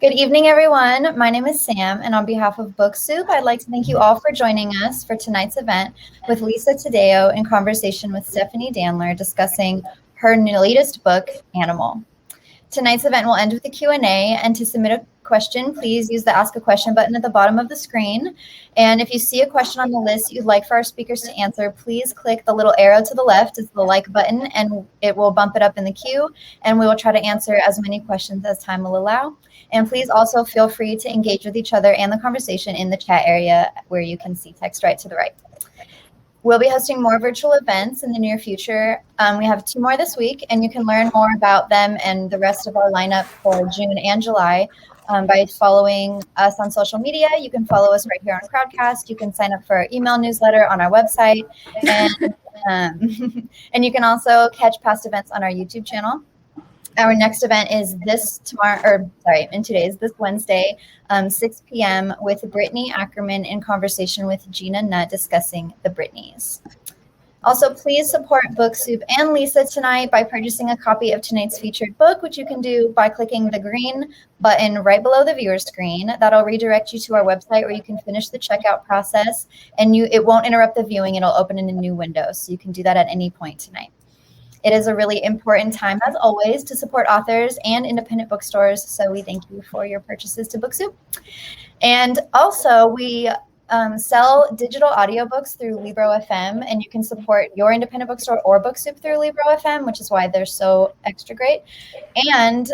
Good evening, everyone. My name is Sam, and on behalf of Book Soup, I'd like to thank you all for joining us for tonight's event with Lisa Taddeo in conversation with Stephanie Danler discussing her latest book, Animal. Tonight's event will end with a Q&A, and to submit a question, please use the Ask a Question button at the bottom of the screen. And if you see a question on the list you'd like for our speakers to answer, please click the little arrow to the left, it's the like button, and it will bump it up in the queue, and we will try to answer as many questions as time will allow. And please also feel free to engage with each other and the conversation in the chat area where you can see text right to the right. We'll be hosting more virtual events in the near future. We have 2 more this week, and you can learn more about them and the rest of our lineup for June and July by following us on social media. You can follow us right here on Crowdcast. You can sign up for our email newsletter on our website. And, and you can also catch past events on our YouTube channel. Our next event is this 2 days, this Wednesday, 6 p.m. with Brittany Ackerman in conversation with Gina Nutt discussing the Britneys. Also, please support Book Soup and Lisa tonight by purchasing a copy of tonight's featured book, which you can do by clicking the green button right below the viewer screen. That'll redirect you to our website where you can finish the checkout process, and it won't interrupt the viewing. It'll open in a new window, so you can do that at any point tonight. It is a really important time, as always, to support authors and independent bookstores, so we thank you for your purchases to Book Soup. And also, we sell digital audiobooks through Libro FM, and you can support your independent bookstore or Book Soup through Libro FM, which is why they're so extra great. And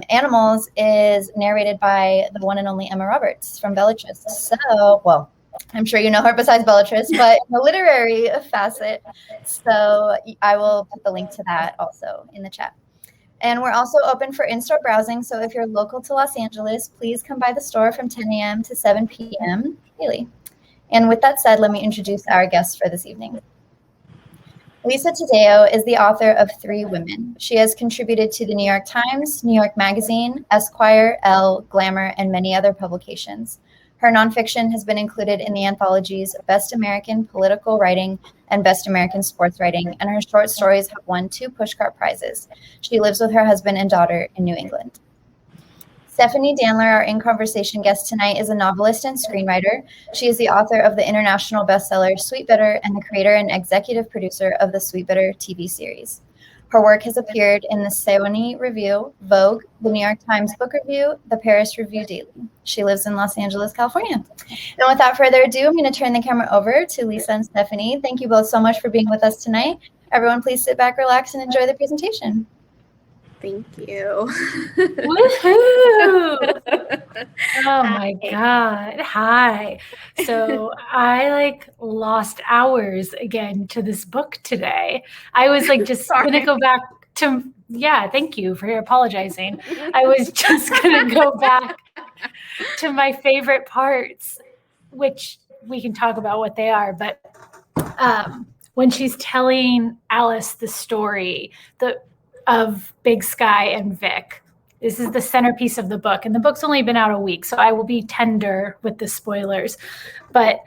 Animals is narrated by the one and only Emma Roberts from Bellatrix. So, well, I'm sure you know her besides Bellatrix, but the literary facet. So I will put the link to that also in the chat. And we're also open for in-store browsing. So if you're local to Los Angeles, please come by the store from 10 a.m. to 7 p.m. daily. And with that said, let me introduce our guests for this evening. Lisa Taddeo is the author of 3 Women. She has contributed to the New York Times, New York Magazine, Esquire, Elle, Glamour, and many other publications. Her nonfiction has been included in the anthologies Best American Political Writing and Best American Sports Writing, and her short stories have won 2 Pushcart Prizes. She lives with her husband and daughter in New England. Stephanie Danler, our in conversation guest tonight, is a novelist and screenwriter. She is the author of the international bestseller Sweet Bitter and the creator and executive producer of the Sweet Bitter TV series. Her work has appeared in the Sewanee Review, Vogue, the New York Times Book Review, the Paris Review Daily. She lives in Los Angeles, California. And without further ado, I'm going to turn the camera over to Lisa and Stephanie. Thank you both so much for being with us tonight. Everyone, please sit back, relax, and enjoy the presentation. Thank you. Woohoo! Oh my God. Hi. So I lost hours again to this book today. I was just going to go back to, thank you for apologizing. I was just going to go back to my favorite parts, which we can talk about what they are. But when she's telling Alice the story, of Big Sky and Vic. This is the centerpiece of the book, and the book's only been out a week, so I will be tender with the spoilers. But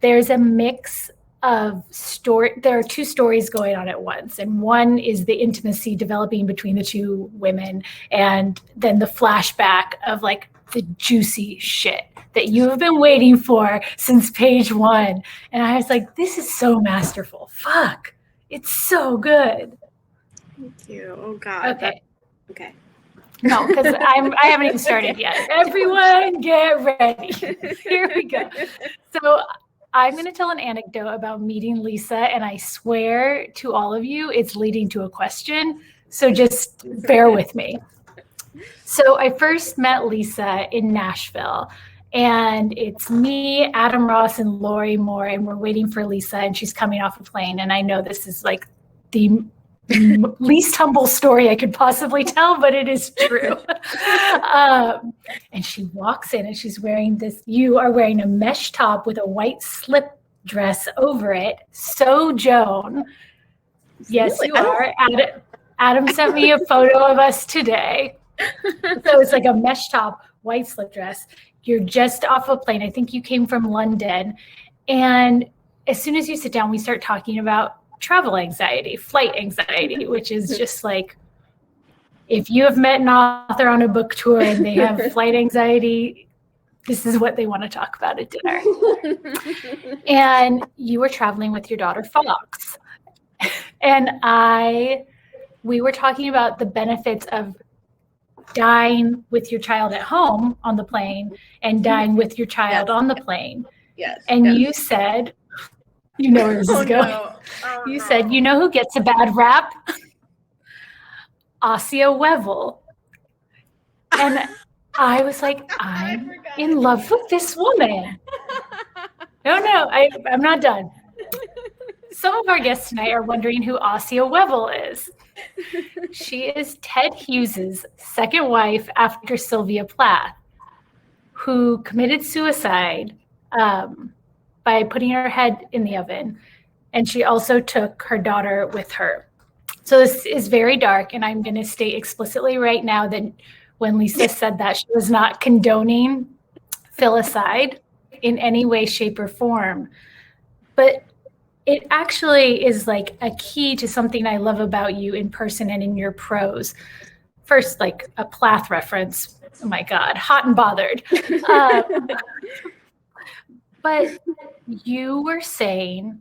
there's a mix of story. There are 2 stories going on at once, and one is the intimacy developing between the 2 women, and then the flashback of the juicy shit that you have been waiting for since page 1. And I was like, this is so masterful. Fuck, it's so good. Thank you. Oh God. Okay. No, because I haven't even started yet. Everyone get ready. Here we go. So I'm going to tell an anecdote about meeting Lisa, and I swear to all of you, it's leading to a question. So just bear with me. So I first met Lisa in Nashville, and it's me, Adam Ross, and Lori Moore, and we're waiting for Lisa, and she's coming off a plane. And I know this is the least humble story I could possibly tell, but it is true. And she walks in, and she's wearing you are wearing a mesh top with a white slip dress over it. So Joan, yes, really? You are. Adam sent me a photo of us today. So it's a mesh top, white slip dress. You're just off a plane. I think you came from London. And as soon as you sit down, we start talking about travel anxiety, flight anxiety, which is just if you have met an author on a book tour and they have flight anxiety, this is what they want to talk about at dinner. And you were traveling with your daughter Fox. And we were talking about the benefits of dying with your child at home on the plane and dying with your child on the plane. Yes. And you said, you know where this is going. No. You said, you know who gets a bad rap? Asia Wevel. And I was like, I'm in love with this woman. No, I'm not done. Some of our guests tonight are wondering who Asia Wevel is. She is Ted Hughes's second wife after Sylvia Plath, who committed suicide by putting her head in the oven. And she also took her daughter with her. So this is very dark, and I'm going to state explicitly right now that when Lisa said that, she was not condoning filicide in any way, shape, or form. But it actually is like a key to something I love about you in person and in your prose. First, like a Plath reference. Oh my God, hot and bothered. But you were saying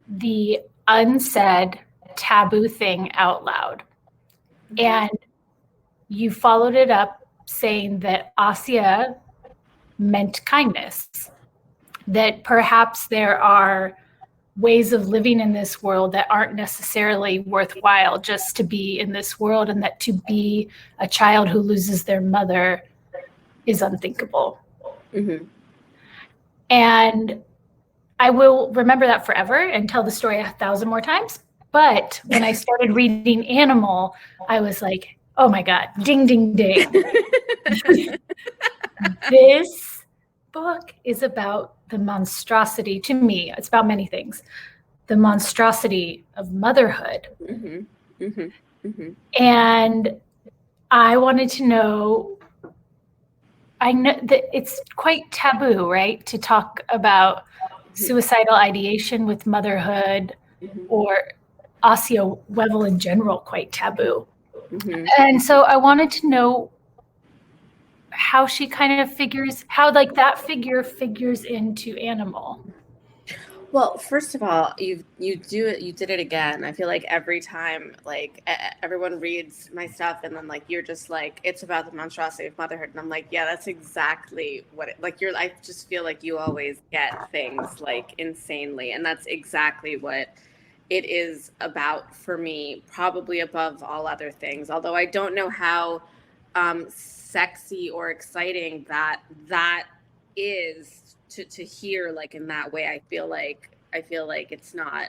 the unsaid taboo thing out loud. And you followed it up saying that Asia meant kindness, that perhaps there are ways of living in this world that aren't necessarily worthwhile just to be in this world, and that to be a child who loses their mother is unthinkable. Mm-hmm. And I will remember that forever and tell the story 1,000 more times. But when I started reading Animal, I was like, oh my God, ding, ding, ding. This book is about the monstrosity, to me, it's about many things, the monstrosity of motherhood. Mm-hmm. Mm-hmm. Mm-hmm. And I wanted to know, I know that it's quite taboo, right, to talk about suicidal ideation with motherhood, or Asia Wevel in general, quite taboo. Mm-hmm. And so I wanted to know how she kind of figures, how like that figure figures into Animal. Well, first of all, you did it again. I feel like every time, like everyone reads my stuff, and then like you're just like, it's about the monstrosity of motherhood, and I'm like, yeah, that's exactly what it, like you're. I just feel like you always get things like insanely, and that's exactly what it is about for me, probably above all other things. Although I don't know how sexy or exciting that is to hear, like in that way. I feel like it's not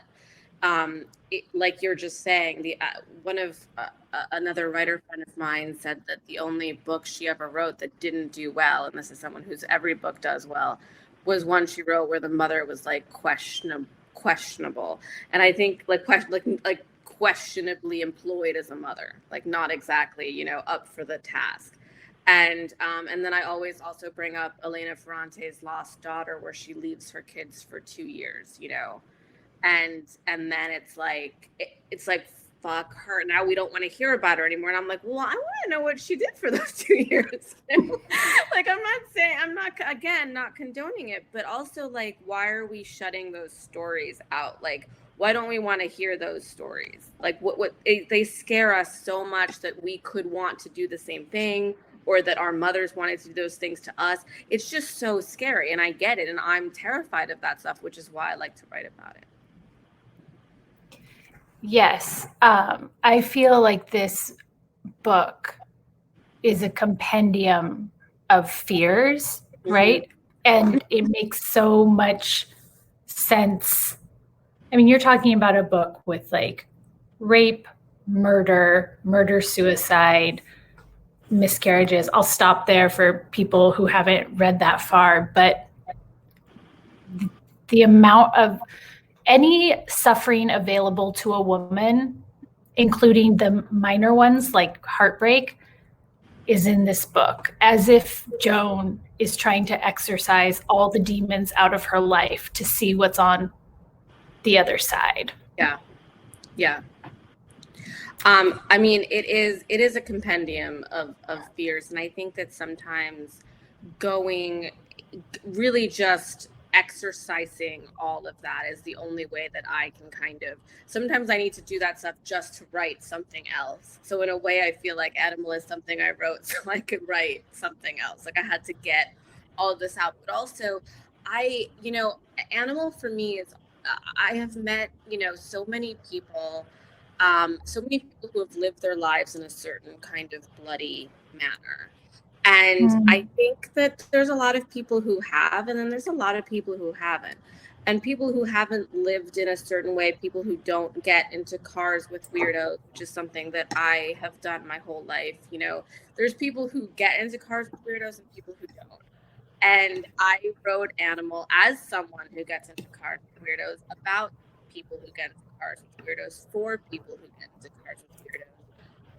like you're just saying. The one of another writer friend of mine said that the only book she ever wrote that didn't do well, and this is someone whose every book does well, was one she wrote where the mother was like questionable, and I think like questionably employed as a mother, like not exactly up for the task. And then I always also bring up Elena Ferrante's Lost Daughter, where she leaves her kids for 2 years, and then it's like fuck her. Now we don't want to hear about her anymore. And I'm like, well, I want to know what she did for those 2 years. Like, I'm not condoning it, but also like, why are we shutting those stories out? Like, why don't we want to hear those stories? Like they scare us so much that we could want to do the same thing, or that our mothers wanted to do those things to us. It's just so scary, and I get it, and I'm terrified of that stuff, which is why I like to write about it. Yes, I feel like this book is a compendium of fears, right? And it makes so much sense. I mean, you're talking about a book with like rape, murder, suicide, miscarriages. I'll stop there for people who haven't read that far, but the amount of any suffering available to a woman, including the minor ones like heartbreak, is in this book, as if Joan is trying to exorcise all the demons out of her life to see what's on the other side. Yeah. I mean, it is a compendium of fears, and I think that sometimes going really just exercising all of that is the only way that I can kind of, sometimes I need to do that stuff just to write something else. So in a way, I feel like Animal is something I wrote so I could write something else. Like I had to get all of this out, but also Animal for me is, I have met, so many people, who have lived their lives in a certain kind of bloody manner. And I think that there's a lot of people who have, and then there's a lot of people who haven't. And people who haven't lived in a certain way, people who don't get into cars with weirdos, which is something that I have done my whole life. There's people who get into cars with weirdos and people who don't. And I wrote Animal as someone who gets into cars with weirdos, about people who get into cars with weirdos, for people who get into cars with weirdos,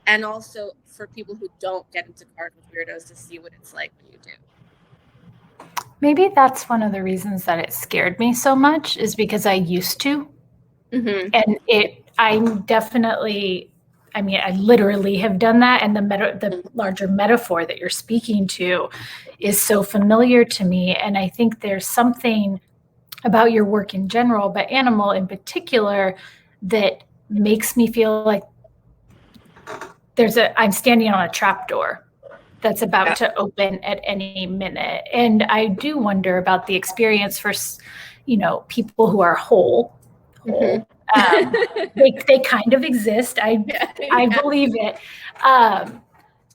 and also for people who don't get into cars with weirdos, to see what it's like when you do. Maybe that's one of the reasons that it scared me so much, is because I used to. Mm-hmm. And I'm definitely, I mean, I literally have done that. And the larger metaphor that you're speaking to is so familiar to me. And I think there's something about your work in general, but Animal in particular, that makes me feel like I'm standing on a trapdoor that's about to open at any minute. And I do wonder about the experience for, people who are whole. Mm-hmm. They kind of exist. I believe it.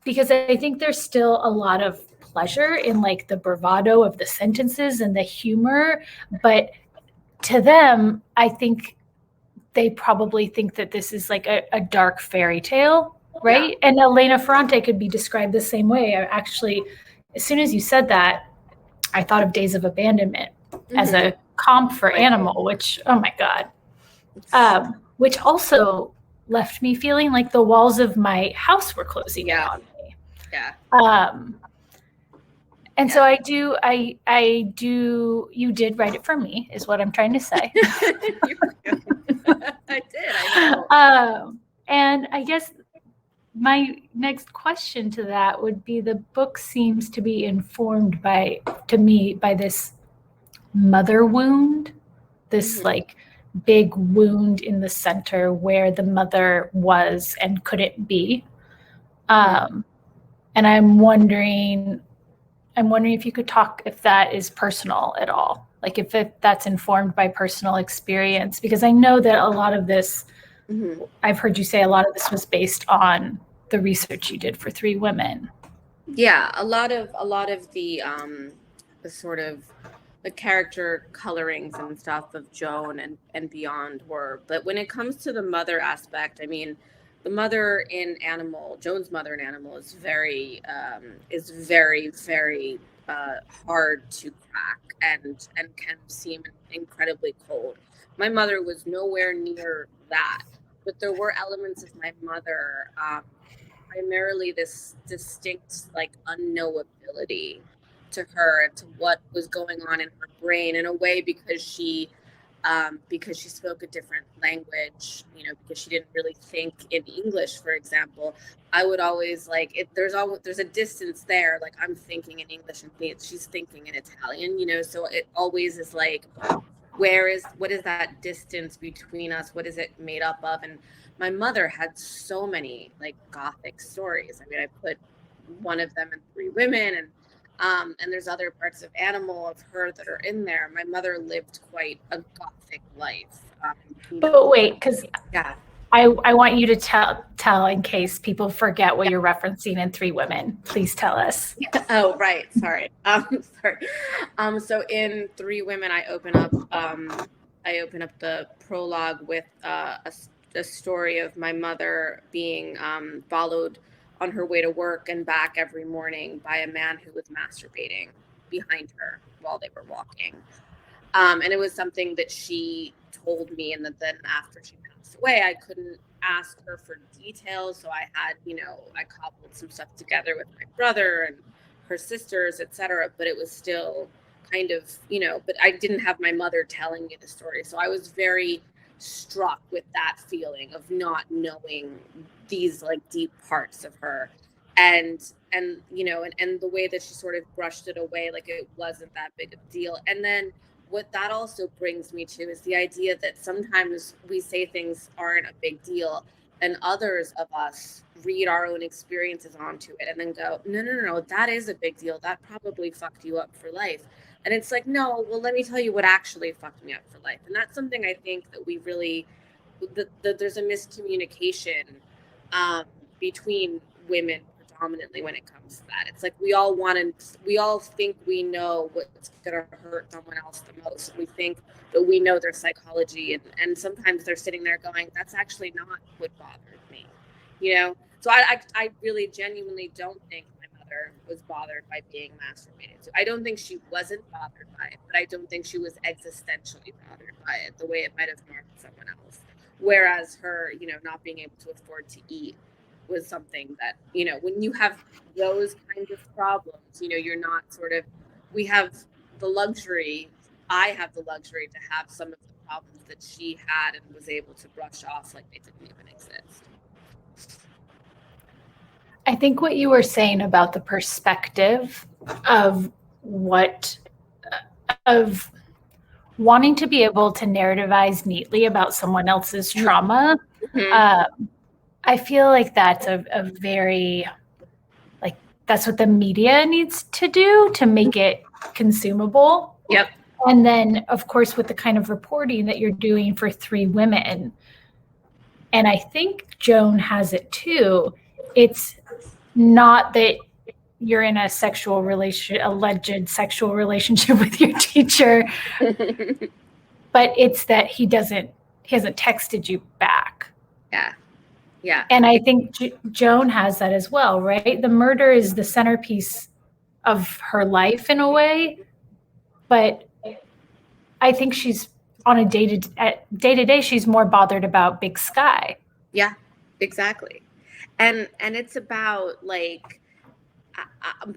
Because I think there's still a lot of pleasure in like the bravado of the sentences and the humor. But to them, I think they probably think that this is like a dark fairy tale. Right. Yeah. And Elena Ferrante could be described the same way. I actually, as soon as you said that, I thought of Days of Abandonment as a comp for Animal, which, oh my God, which also left me feeling like the walls of my house were closing in on me. Yeah. So I do, you did write it for me, is what I'm trying to say. I did, I know. And I guess my next question to that would be, the book seems to be informed by this mother wound, this like big wound in the center where the mother was and couldn't be. And I'm wondering if you could talk, if that is personal at all, like if that's informed by personal experience, because I know that a lot of this, I've heard you say a lot of this was based on the research you did for Three Women. Yeah, a lot of the sort of the character colorings and stuff of Joan and beyond were, but when it comes to the mother aspect, I mean, the mother in Animal, Joan's mother in Animal, is very, very hard to crack and can seem incredibly cold. My mother was nowhere near that, but there were elements of my mother, primarily this distinct like unknowability to her, to what was going on in her brain, in a way, because she spoke a different language, because she didn't really think in English, for example. I would always there's a distance there, like I'm thinking in English and she's thinking in Italian, so it always is like, what is that distance between us? What is it made up of? And my mother had so many like Gothic stories. I mean, I put one of them in Three Women, and there's other parts of Animal of her that are in there. My mother lived quite a Gothic life. But wait, because I want you to tell in case people forget what you're referencing in Three Women. Please tell us. Oh, right. Sorry. So in Three Women, I open up the prologue with a story of my mother being followed on her way to work and back every morning by a man who was masturbating behind her while they were walking. And it was something that she told me, and that then after she passed away, I couldn't ask her for details. So I had, I cobbled some stuff together with my brother and her sisters, etc. But it was still kind of, but I didn't have my mother telling me the story. So I was very struck with that feeling of not knowing these like deep parts of her. And you know, and the way that she sort of brushed it away like it wasn't that big of a deal. And then what that also brings me to is the idea that sometimes we say things aren't a big deal, and others of us read our own experiences onto it and then go, no, that is a big deal. That probably fucked you up for life. And it's like, no, well, let me tell you what actually fucked me up for life. And that's something I think that we really, there's a miscommunication between women predominantly when it comes to that. It's like we all think we know what's gonna hurt someone else the most. We think that we know their psychology, and sometimes they're sitting there going, that's actually not what bothered me, you know? So I really genuinely don't think my mother was bothered by being masturbated to. I don't think she wasn't bothered by it, but I don't think she was existentially bothered by it the way it might have marked someone else. Whereas her, you know, not being able to afford to eat was something that, you know, when you have those kinds of problems, you know, you're not sort of, we have the luxury, I have the luxury to have some of the problems that she had and was able to brush off like they didn't even exist. I think what you were saying about the perspective of of wanting to be able to narrativize neatly about someone else's trauma, I feel like that's a very, like, that's what the media needs to do to make it consumable. Yep. And then, of course, with the kind of reporting that you're doing for 3 women, and I think Joan has it too, it's not that you're in a alleged sexual relationship with your teacher, but it's that he hasn't texted you back. Yeah. Yeah. And I think Joan has that as well, right? The murder is the centerpiece of her life in a way, but I think she's on a day-to-day, she's more bothered about Big Sky. Yeah, exactly. And it's about like,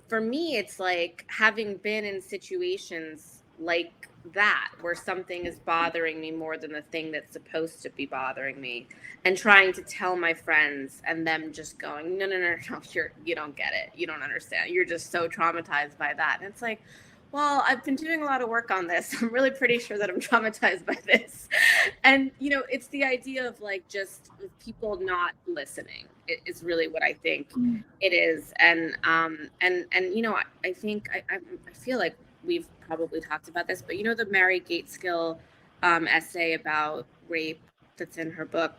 for me, it's like having been in situations like that where something is bothering me more than the thing that's supposed to be bothering me, and trying to tell my friends and them just going, no, you don't get it, you don't understand, you're just so traumatized by that. And it's like, well, I've been doing a lot of work on this. I'm really pretty sure that I'm traumatized by this. And, you know, it's the idea of like just people not listening is really what I think it is. And you know, I think I feel like we've probably talked about this, but you know, the Mary Gateskill essay about rape that's in her book.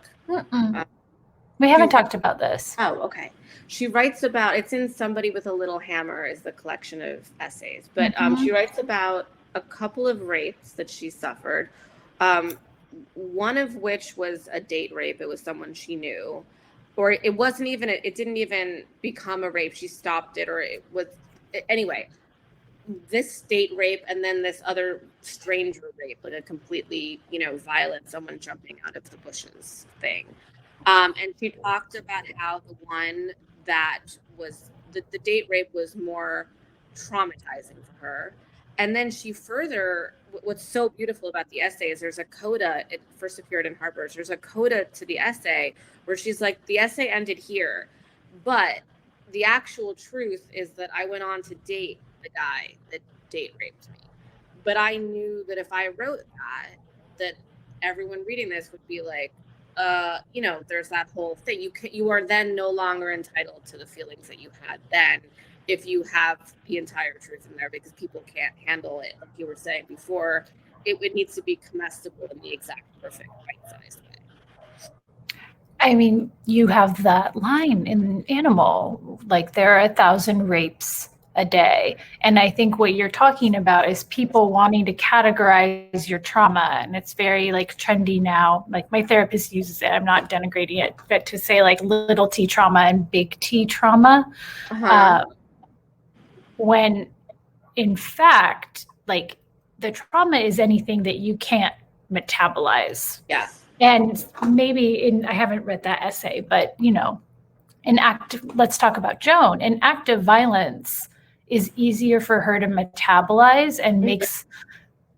We haven't talked about this. Oh, okay. She writes about, it's in Somebody with a Little Hammer is the collection of essays, but she writes about a couple of rapes that she suffered, one of which was a date rape. It was someone she knew, or it didn't even become a rape. She stopped it, or it was, anyway, this date rape, and then this other stranger rape, like a completely, you know, violent, someone jumping out of the bushes thing. And she talked about how the one that was the date rape was more traumatizing for her. And then she further, what's so beautiful about the essay is there's a coda, it first appeared in Harper's, there's a coda to the essay where she's like, the essay ended here, but the actual truth is that I went on to date the guy that date raped me. But I knew that if I wrote that everyone reading this would be like, you know, there's that whole thing. You are then no longer entitled to the feelings that you had then if you have the entire truth in there, because people can't handle it. Like you were saying before, it needs to be comestible in the exact perfect right-sized way. I mean, you have that line in Animal, like there are 1,000 rapes a day. And I think what you're talking about is people wanting to categorize your trauma. And it's very like trendy now. Like my therapist uses it. I'm not denigrating it, but to say like little T trauma and big T trauma. When in fact, like the trauma is anything that you can't metabolize. Yeah. And maybe I haven't read that essay, but you know, let's talk about Joan. An act of violence is easier for her to metabolize and makes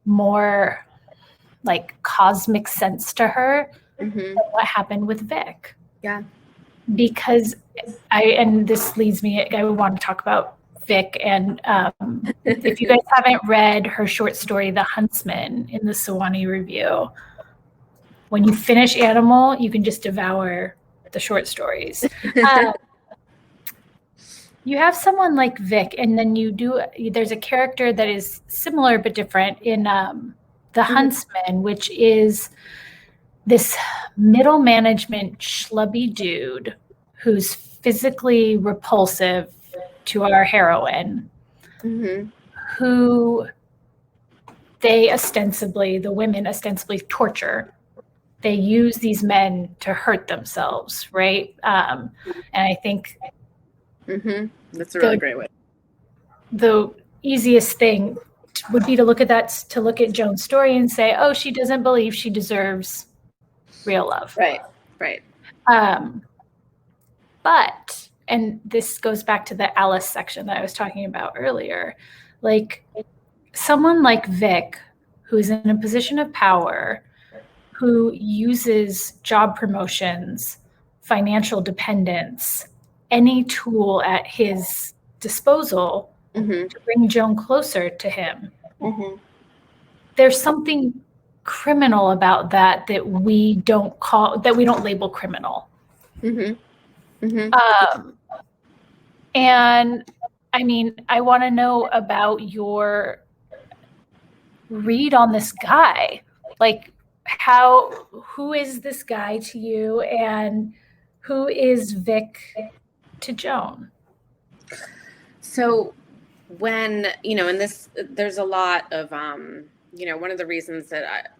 more like cosmic sense to her Mm-hmm. than what happened with Vic. Yeah. Because and this leads me, I want to talk about Vic, and if you guys haven't read her short story, The Huntsman, in the Sewanee Review, when you finish Animal, you can just devour the short stories. You have someone like Vic, and then there's a character that is similar but different in The Huntsman, which is this middle management schlubby dude who's physically repulsive to our heroine, who the women ostensibly torture. They use these men to hurt themselves, right? And I think that's a really great way. The easiest thing would be to look at Joan's story and say, oh, she doesn't believe she deserves real love. Right. But, and this goes back to the Alice section that I was talking about earlier, like someone like Vic, who's in a position of power, who uses job promotions, financial dependence, any tool at his disposal to bring Joan closer to him. There's something criminal about that we don't label criminal. And I mean, I want to know about your read on this guy. Like, who is this guy to you, and who is Vic to Joan? So when, in this, there's a lot of, one of the reasons that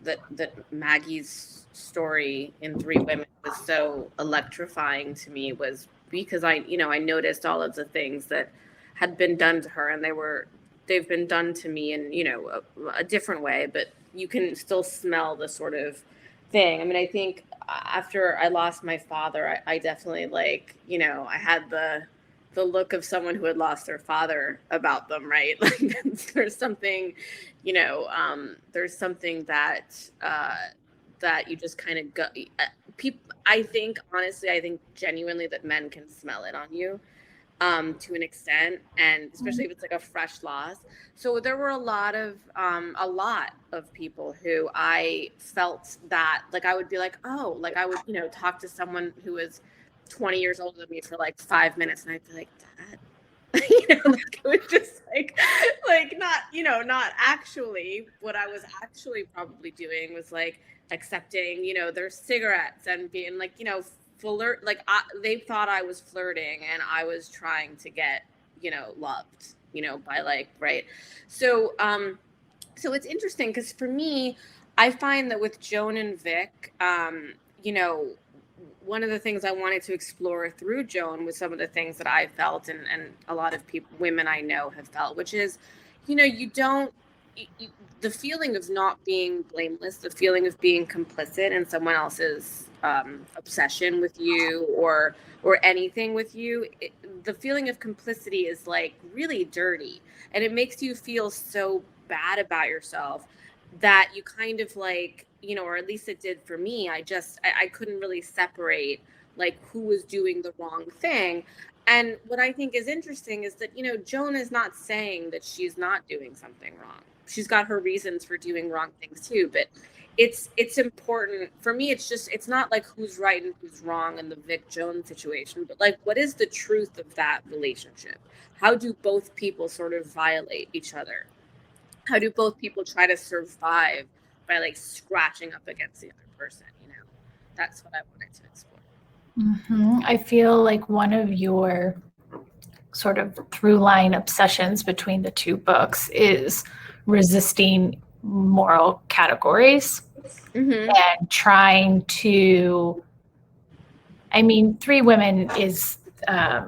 Maggie's story in Three Women was so electrifying to me was because I noticed all of the things that had been done to her, and they've been done to me in, a different way, but you can still smell the sort of thing. I mean, I think after I lost my father, I definitely I had the look of someone who had lost their father about them, right? Like there's something, there's something that you just kind of go. I think genuinely that men can smell it on you, to an extent, and especially if it's like a fresh loss. So there were a lot of people who I felt that, like, I would be like, oh, like I would, talk to someone who was 20 years older than me for like 5 minutes, and I'd be like, Dad, it was just like not actually. What I was actually probably doing was like accepting, their cigarettes and being like, flirt. Like they thought I was flirting, and I was trying to get, loved, by like, right. So it's interesting because for me, I find that with Joan and Vic, one of the things I wanted to explore through Joan was some of the things that I felt, and a lot of women I know have felt, which is, the feeling of not being blameless, the feeling of being complicit in someone else's obsession with you or anything with you. The feeling of complicity is like really dirty, and it makes you feel so bad about yourself that you kind of like, or at least it did for me. I couldn't really separate like who was doing the wrong thing. And what I think is interesting is that, Joan is not saying that she's not doing something wrong. She's got her reasons for doing wrong things too, but it's important for me. It's not like who's right and who's wrong in the Vic Joan situation, but like, what is the truth of that relationship? How do both people sort of violate each other? How do both people try to survive by like scratching up against the other person? That's what I wanted to explore. I feel like one of your sort of through line obsessions between the two books is resisting moral categories and trying to, Three Women is a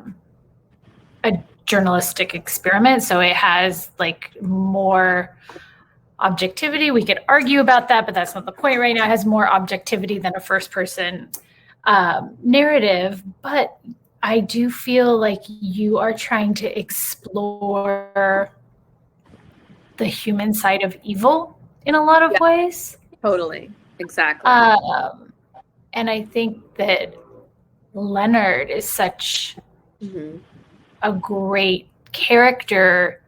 journalistic experiment, so it has like more objectivity. We could argue about that, but that's not the point right now. It has more objectivity than a first person narrative, but I do feel like you are trying to explore the human side of evil in a lot of ways. Totally. Exactly. And I think that Leonard is such a great character.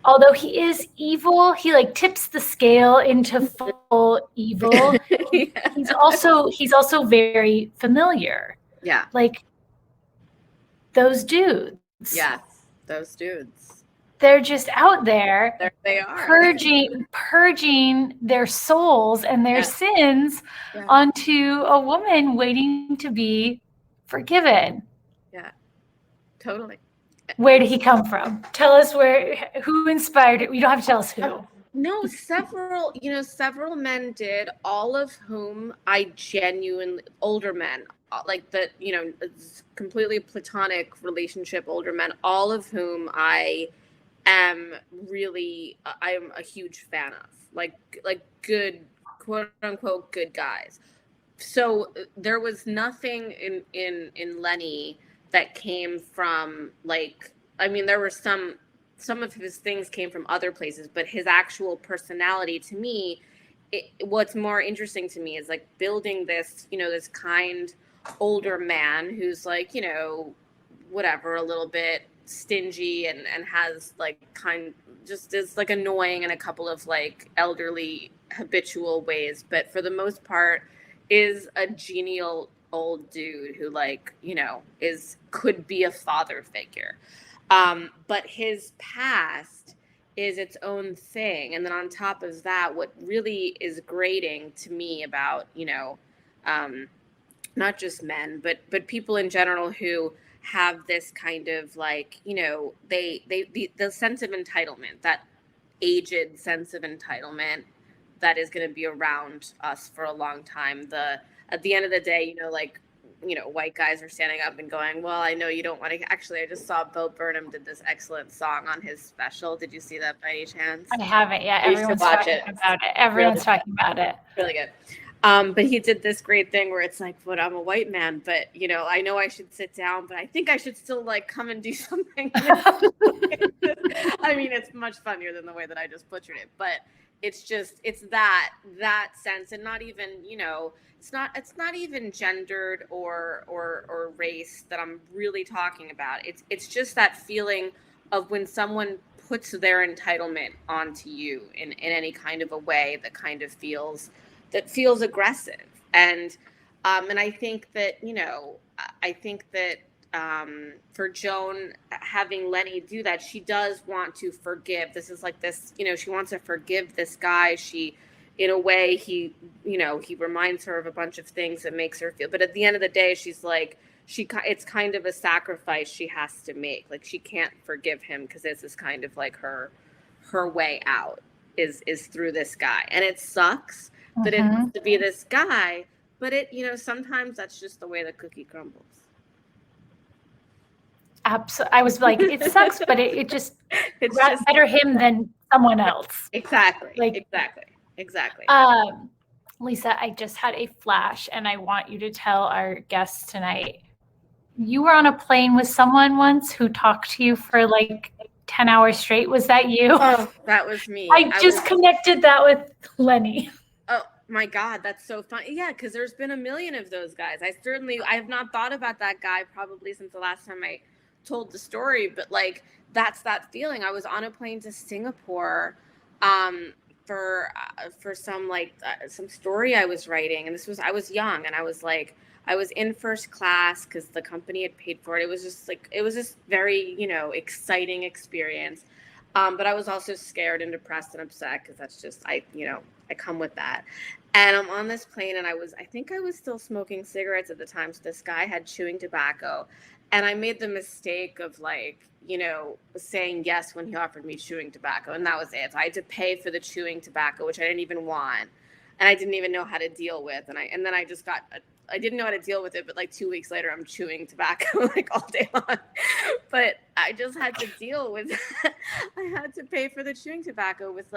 Although he is evil, he like tips the scale into full evil. Yeah. He's also very familiar. Yeah. Like those dudes. Yes, those dudes. They're just out there. There they are. Purging their souls and their sins onto a woman waiting to be forgiven. Yeah. Totally. Where did he come from? Tell us who inspired it. You don't have to tell us who. No, several men did, all of whom I genuinely, older men, like the, completely platonic relationship older men, all of whom I am a huge fan of, like good, quote unquote, good guys. So there was nothing in Lenny that came from there were some of his things came from other places, but his actual personality, to me, what's more interesting to me is like building this, this kind older man who's like, whatever, a little bit stingy and has just is like annoying in a couple of like elderly habitual ways, but for the most part is a genial old dude who could be a father figure. But his past is its own thing. And then on top of that, what really is grating to me about, not just men, but people in general who have this kind of the sense of entitlement, that aged sense of entitlement that is going to be around us for a long time. At the end of the day, white guys are standing up and going, well, I know you don't want to. Actually, I just saw Bo Burnham did this excellent song on his special. Did you see that by any chance? I haven't yet. Everyone's talking about it. Everyone's talking about it. Really good. But he did this great thing where it's like, but I'm a white man, but I know I should sit down, but I think I should still come and do something. I mean, it's much funnier than the way that I just butchered it, but it's that sense, and not even, it's not even gendered or race that I'm really talking about. It's just that feeling of when someone puts their entitlement onto you in any kind of a way that kind of feels aggressive. And I think that, for Joan having Lenny do that, she does want to forgive. This is like this, she wants to forgive this guy. She, in a way, he reminds her of a bunch of things that makes her feel, but at the end of the day, she's like, it's kind of a sacrifice she has to make. Like, she can't forgive him because this is kind of like her way out is through this guy. And it sucks that it has to be this guy, but it, sometimes that's just the way the cookie crumbles. Absolutely. I was like, it sucks, but it's just better him than someone else. Exactly. Exactly. Lisa, I just had a flash, and I want you to tell our guests tonight. You were on a plane with someone once who talked to you for 10 hours straight. Was that you? Oh, that was me. I just connected that with Lenny. Oh my God, that's so funny. Yeah, because there's been a million of those guys. I have not thought about that guy probably since the last time I told the story, but that's that feeling. I was on a plane to Singapore for some story I was writing, and I was young, and I was in first class because the company had paid for it. It was just very exciting experience, but I was also scared and depressed and upset because that's just I come with that. And I'm on this plane, and I think I was still smoking cigarettes at the time, so this guy had chewing tobacco, and I made the mistake of saying yes when he offered me chewing tobacco, and that was it. So I had to pay for the chewing tobacco, which I didn't even want, and I didn't even know how to deal with, and then I just I didn't know how to deal with it, but 2 weeks later I'm chewing tobacco all day long. But I just had to deal with that. I had to pay for the chewing tobacco with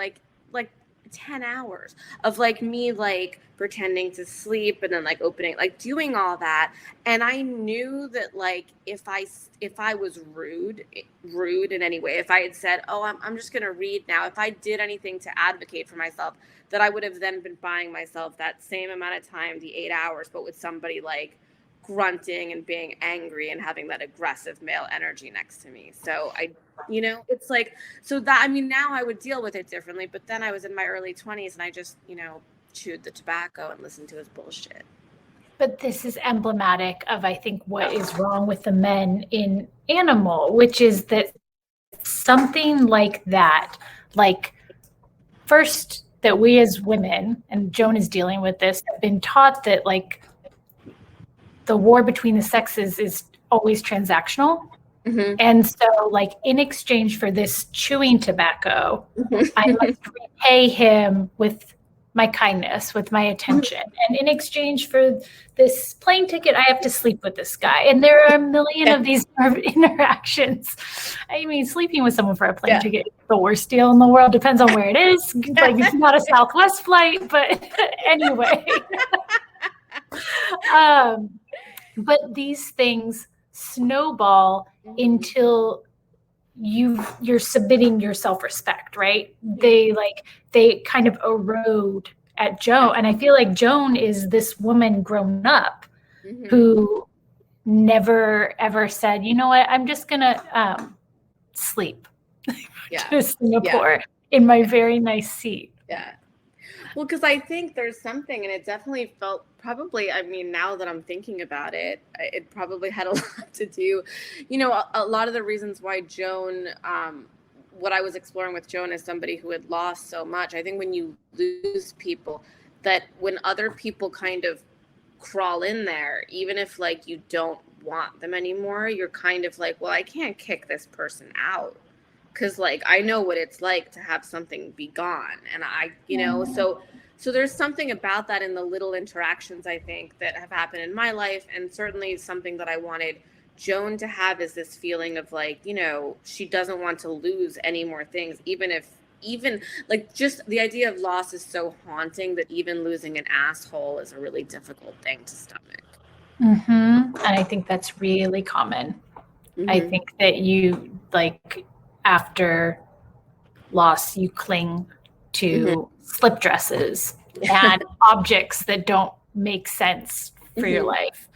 10 hours of like me like pretending to sleep and then like opening, like doing all that. And I knew that like if I was rude in any way, if I had said, oh, I'm just gonna read now, if I did anything to advocate for myself, that I would have then been buying myself that same amount of time, the 8 hours, but with somebody like grunting and being angry and having that aggressive male energy next to me. So it's like, so that, I mean, now I would deal with it differently, but then I was in my early 20s and I just, chewed the tobacco and listened to his bullshit. But this is emblematic of, I think, what is wrong with the men in Animal, which is that something like that, like first that we as women, and Joan is dealing with this, have been taught that like the war between the sexes is always transactional. Mm-hmm. And so like in exchange for this chewing tobacco, I must repay him with my kindness, with my attention. And in exchange for this plane ticket, I have to sleep with this guy. And there are a million of these interactions. I mean, sleeping with someone for a plane ticket is the worst deal in the world. Depends on where it is. Like it's not a Southwest flight, but anyway. But these things snowball until you're submitting your self-respect, right? They kind of erode at Joan. And I feel like Joan is this woman grown up who never ever said, you know what, I'm just gonna sleep to Singapore in my very nice seat. Yeah. Well, because I think there's something, and it definitely felt probably, I mean, now that I'm thinking about it, it probably had a lot to do, a lot of the reasons why Joan, what I was exploring with Joan is somebody who had lost so much. I think when you lose people, that when other people kind of crawl in there, even if like you don't want them anymore, you're kind of like, well, I can't kick this person out. Because like I know what it's like to have something be gone, and so there's something about that in the little interactions I think that have happened in my life, and certainly something that I wanted Joan to have is this feeling of like, she doesn't want to lose any more things, even like just the idea of loss is so haunting that even losing an asshole is a really difficult thing to stomach. And I think that's really common. I think that you like. After loss, you cling to slip dresses and objects that don't make sense for your life.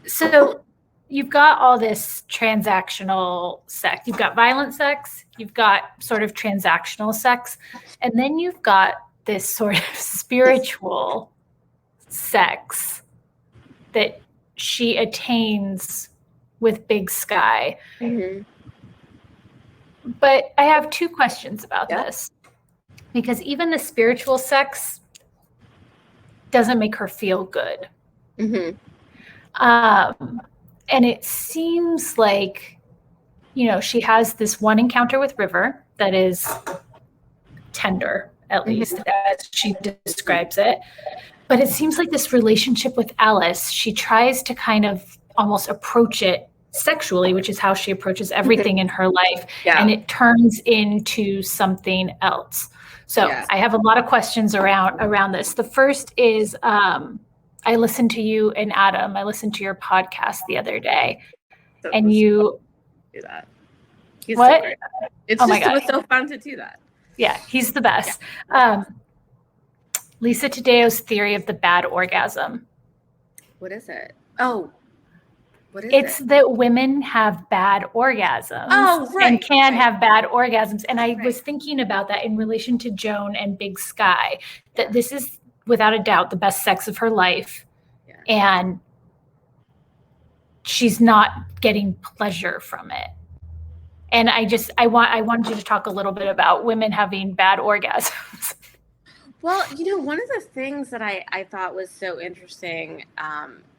So you've got all this transactional sex. You've got violent sex. You've got sort of transactional sex. And then you've got this sort of spiritual sex that she attains with Big Sky. But I have two questions about this, because even the spiritual sex doesn't make her feel good. And it seems like, she has this one encounter with River that is tender, at least as she describes it. But it seems like this relationship with Alice, she tries to kind of almost approach it sexually, which is how she approaches everything in her life. And it turns into something else. So I have a lot of questions around this. The first is, I listened to you and Adam, I listened to your podcast the other day, and you do that. He's what? So great. It was so fun to do that. Yeah, he's the best. Lisa Tadeo's theory of the bad orgasm. What is it? Oh, it's that women have bad orgasms and can have bad orgasms. And I was thinking about that in relation to Joan and Big Sky, that this is without a doubt the best sex of her life. And she's not getting pleasure from it. And I wanted you to talk a little bit about women having bad orgasms. Well, one of the things that I thought was so interesting,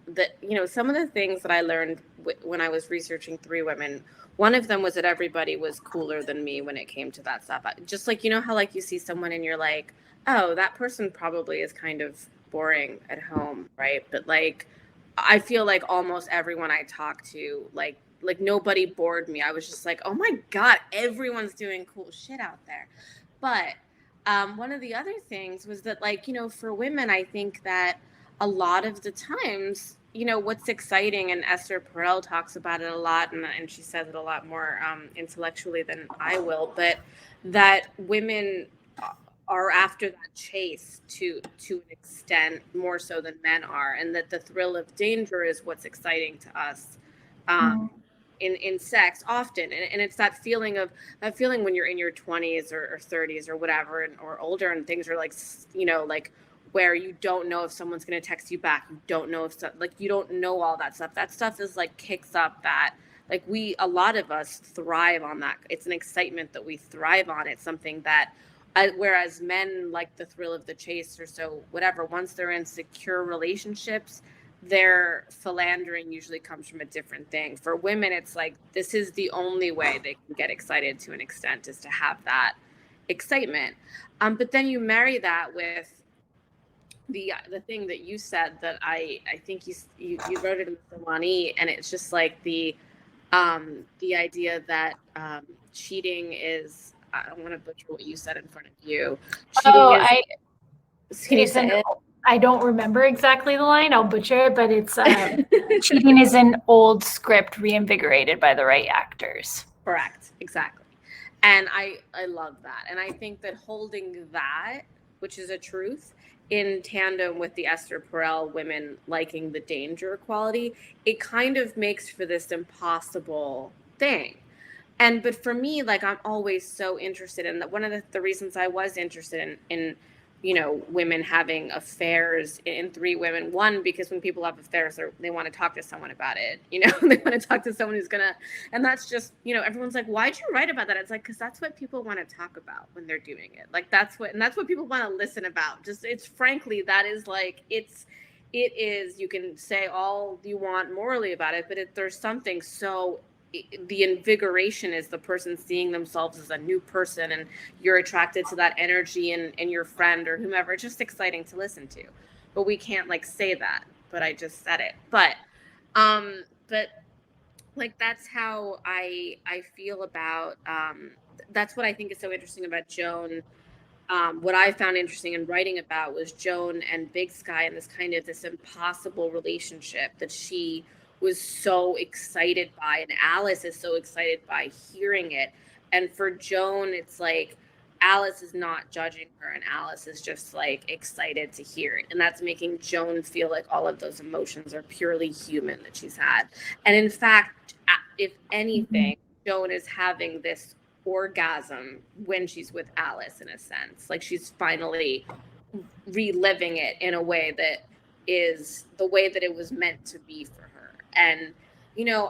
that, some of the things that I learned when I was researching Three Women, one of them was that everybody was cooler than me when it came to that stuff. Just like, how like you see someone and you're like, oh, that person probably is kind of boring at home, right? But like, I feel like almost everyone I talked to, like nobody bored me. I was just like, oh my God, everyone's doing cool shit out there. But one of the other things was that, like, for women, I think that a lot of the times, what's exciting, and Esther Perel talks about it a lot, and she says it a lot more intellectually than I will, but that women are after that chase to an extent more so than men are, and that the thrill of danger is what's exciting to us. In sex often, and it's that feeling when you're in your 20s or 30s or whatever, or older, and things are like, like where you don't know if someone's going to text you back, you don't know if you don't know all that stuff is like kicks up that, like, a lot of us thrive on that. It's an excitement that we thrive on. It's something that whereas men like the thrill of the chase, or so whatever, once they're in secure relationships, their philandering usually comes from a different thing. For women, it's like, this is the only way they can get excited to an extent, is to have that excitement. But then you marry that with the thing that you said that I think you wrote it in the Salani, and it's just like the idea that cheating is, I don't want to butcher what you said in front of you. I don't remember exactly the line. I'll butcher it, but it's cheating is an old script reinvigorated by the right actors. Correct. Exactly. And I love that. And I think that holding that, which is a truth, in tandem with the Esther Perel women liking the danger quality, it kind of makes for this impossible thing. But for me, like, I'm always so interested in that. One of the reasons I was interested in women having affairs in Three Women. One, because when people have affairs, they want to talk to someone about it. They want to talk to someone who's gonna, and that's just, everyone's like, why'd you write about that? It's like, because that's what people want to talk about when they're doing it. Like, that's what people want to listen about. Just, it's frankly, that is like, it is, you can say all you want morally about it, but there's something so, the invigoration is the person seeing themselves as a new person, and you're attracted to that energy in your friend or whomever. It's just exciting to listen to. But we can't like say that, but I just said it. But like, that's how I feel about that's what I think is so interesting about Joan. What I found interesting in writing about was Joan and Big Sky, and this impossible relationship that she was so excited by, and Alice is so excited by hearing it. And for Joan, it's like Alice is not judging her, and Alice is just like excited to hear it, and that's making Joan feel like all of those emotions are purely human that she's had. And in fact, if anything, Joan is having this orgasm when she's with Alice, in a sense, like she's finally reliving it in a way that is the way that it was meant to be for her. And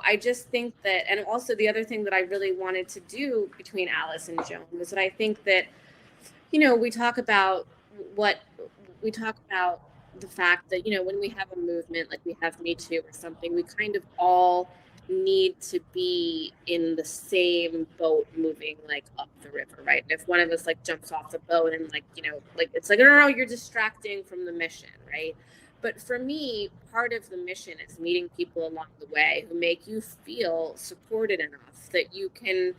I just think that, and also the other thing that I really wanted to do between Alice and Joan was that I think that, we talk about the fact that, when we have a movement, like we have Me Too or something, we kind of all need to be in the same boat moving like up the river, right? And if one of us like jumps off the boat and like, like it's like, no, you're distracting from the mission, right? But for me, part of the mission is meeting people along the way who make you feel supported enough that you can,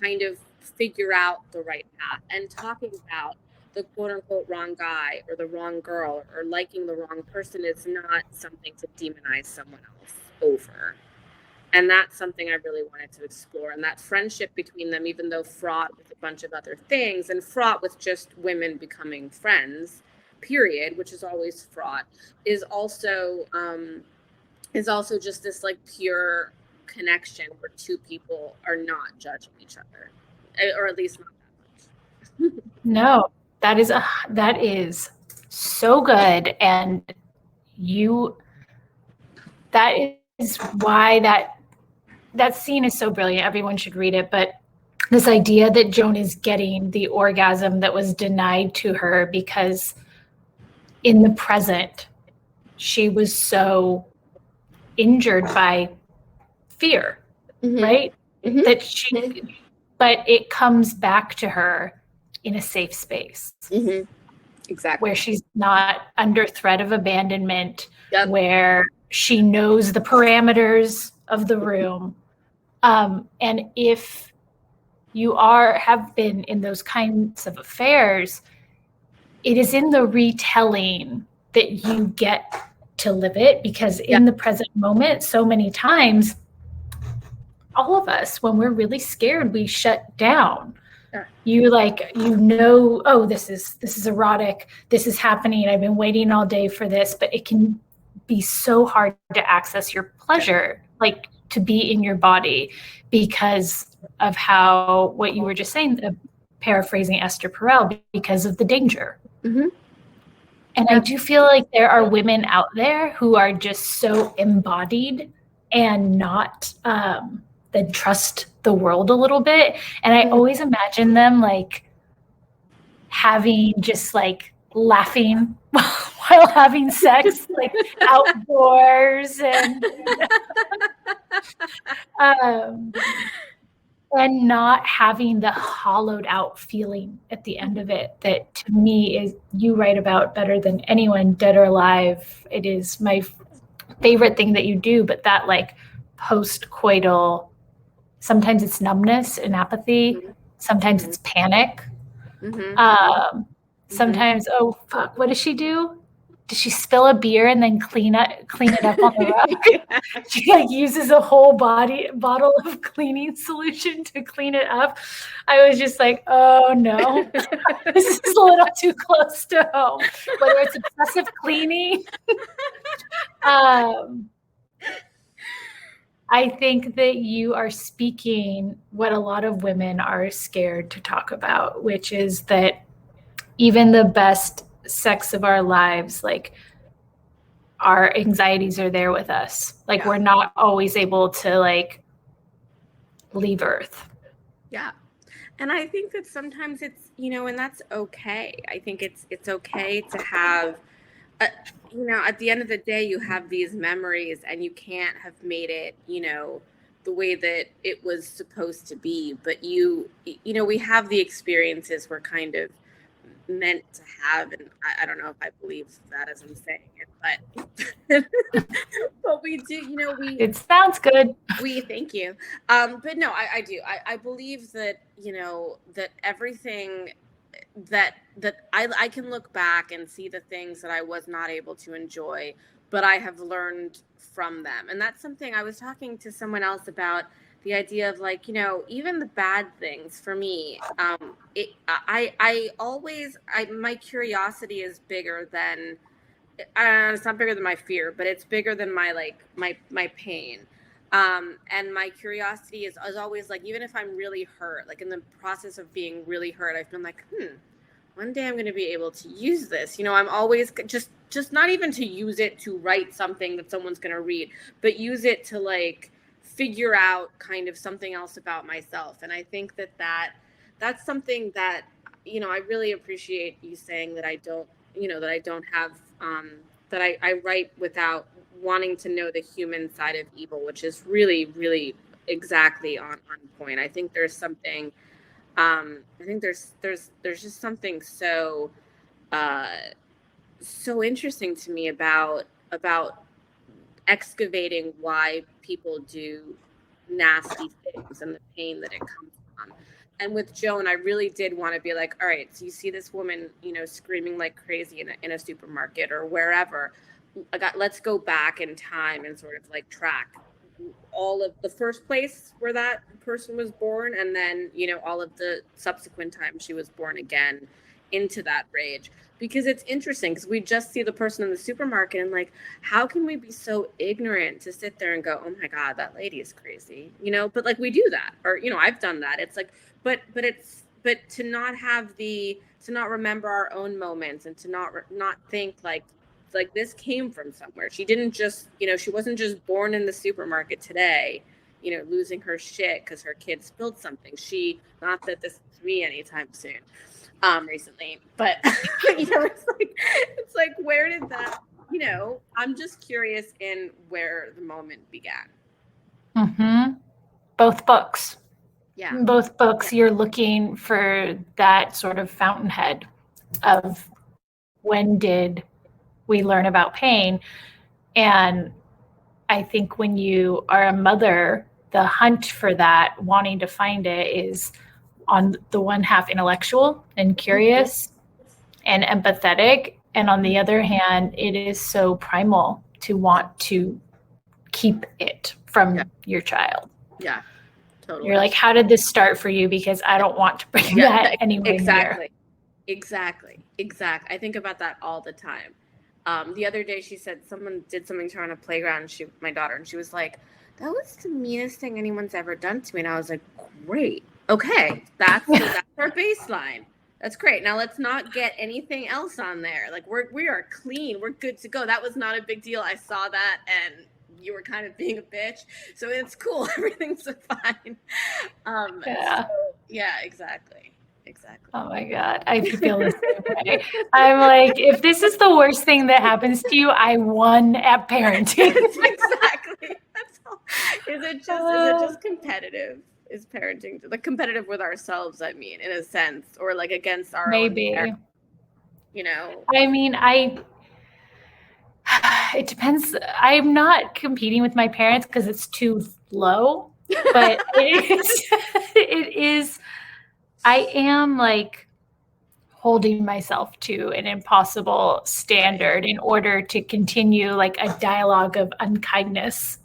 kind of figure out the right path. And talking about the quote unquote wrong guy or the wrong girl or liking the wrong person is not something to demonize someone else over. And that's something I really wanted to explore. And that friendship between them, even though fraught with a bunch of other things and fraught with just women becoming friends, period, which is always fraught, is also just this like pure connection where two people are not judging each other, or at least not that much. No, that is so good. And that is why that scene is so brilliant. Everyone should read it. But this idea that Joan is getting the orgasm that was denied to her because in the present, she was so injured by fear, right? That but it comes back to her in a safe space. Exactly. Where she's not under threat of abandonment, where she knows the parameters of the room. And if you have been in those kinds of affairs, it is in the retelling that you get to live it, because in the present moment, so many times, all of us, when we're really scared, we shut down. You oh, this is erotic, this is happening, I've been waiting all day for this, but it can be so hard to access your pleasure, like to be in your body, because of what you were just saying, paraphrasing Esther Perel, because of the danger. Mm-hmm. And I do feel like there are women out there who are just so embodied and not that trust the world a little bit. And I always imagine them like having just like laughing while having sex, like outdoors, and not having the hollowed out feeling at the end of it. That to me is, you write about better than anyone, dead or alive. It is my favorite thing that you do, but that like post-coital, sometimes it's numbness and apathy, sometimes it's panic. Sometimes, oh fuck, what does she do? Does she spill a beer and then clean it up on the rug? She like uses a whole bottle of cleaning solution to clean it up. I was just like, oh no, this is a little too close to home. Whether it's excessive cleaning. I think that you are speaking what a lot of women are scared to talk about, which is that even the best sex of our lives, like our anxieties are there with us. Like we're not always able to like leave Earth. Yeah. And I think that sometimes it's, and that's okay. I think it's okay to have, at the end of the day, you have these memories and you can't have made it, the way that it was supposed to be. But we have the experiences we're kind of meant to have, and I don't know if I believe that as I'm saying it, but but we do, it sounds good. Thank you. But no, I do. I believe that, that everything that I can look back and see the things that I was not able to enjoy, but I have learned from them. And that's something I was talking to someone else about, the idea of like, even the bad things for me, my curiosity is bigger than, it's not bigger than my fear, but it's bigger than my pain. And my curiosity is always like, even if I'm really hurt, like in the process of being really hurt, I've been like, one day I'm going to be able to use this. I'm always just not even to use it to write something that someone's going to read, but use it to like figure out kind of something else about myself. And I think that's something that, I really appreciate you saying that I don't have, that I write without wanting to know the human side of evil, which is really, really exactly on point. I think there's something, there's just something so interesting to me about excavating why people do nasty things and the pain that it comes from. And with Joan, I really did want to be like, all right, so you see this woman, screaming like crazy in a supermarket or wherever. Let's go back in time and sort of like track all of the first place where that person was born, and then, all of the subsequent times she was born again into that rage. Because it's interesting, because we just see the person in the supermarket and like, how can we be so ignorant to sit there and go, oh my God, that lady is crazy, but like we do that, or, I've done that. It's like, but to not remember our own moments, and to not think like this came from somewhere. She didn't just, she wasn't just born in the supermarket today, losing her shit because her kid spilled something. Not that this is me anytime soon. Recently, but it's like where did that, I'm just curious in where the moment began. Both books. Yeah. Both books, you're looking for that sort of fountainhead of when did we learn about pain. And I think when you are a mother, the hunt for that, wanting to find it, is on the one half intellectual and curious and empathetic, and on the other hand, it is so primal to want to keep it from your child. Yeah, totally. You're like, how did this start for you? Because I don't want to bring that anywhere near. Exactly. I think about that all the time. The other day she said someone did something to her on a playground, my daughter, and she was like, that was the meanest thing anyone's ever done to me. And I was like, great. Okay. That's our baseline. That's great. Now let's not get anything else on there. Like we are clean. We're good to go. That was not a big deal. I saw that and you were kind of being a bitch. So it's cool. Everything's fine. Yeah, exactly. Oh my God. I feel the same way. I'm like, if this is the worst thing that happens to you, I won at parenting. Exactly. That's all. Is it just competitive? Is parenting like competitive with ourselves, I mean, in a sense, or like against our maybe own, you know? I mean, it depends. I'm not competing with my parents because it's too low, but it is, I am like holding myself to an impossible standard in order to continue like a dialogue of unkindness